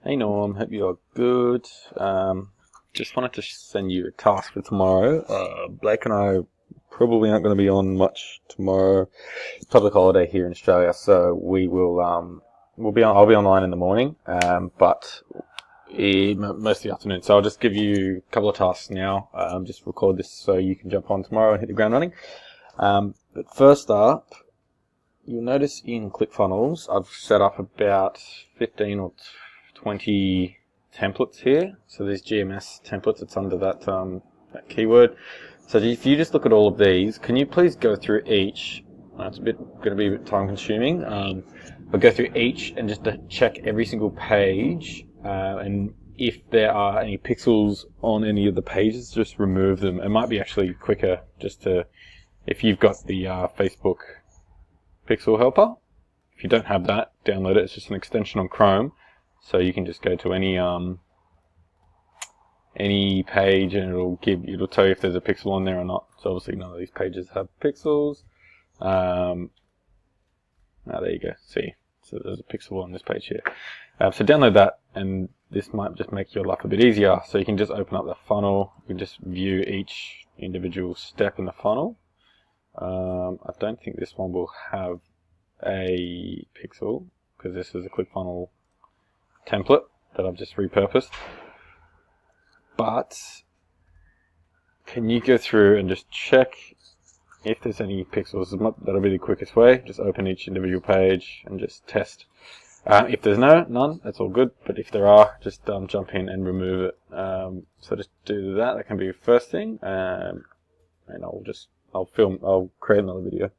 Hey Norm, hope you are good. Just wanted to send you a task for tomorrow. Blake and I probably aren't going to be on much tomorrow. It's public holiday here in Australia, so I'll be online in the morning, but most of the afternoon. So I'll just give you a couple of tasks now. Just record this so you can jump on tomorrow and hit the ground running. But first up, you'll notice in ClickFunnels, I've set up about 15 or 20 templates here. So there's GMS templates, it's under that keyword. So if you just look at all of these, can you please go through each? It's going to be a bit time consuming, but go through each and just to check every single page, and if there are any pixels on any of the pages, just remove them. It might be actually quicker just to, if you've got the Facebook Pixel Helper. If you don't have that, download it. It's just an extension on Chrome. So you can just go to any page and it'll tell you if there's a pixel on there or not. So obviously none of these pages have pixels. There you go. See, so there's a pixel on this page here. So download that, and this might just make your life a bit easier. So you can just open up the funnel. You can just view each individual step in the funnel. I don't think this one will have a pixel because this is a ClickFunnels template that I've just repurposed. But can you go through and just check if there's any pixels? That'll be the quickest way. Just open each individual page and just test. If there's none, that's all good. But if there are, just jump in and remove it. So just do that. That can be the first thing. And I'll create another video.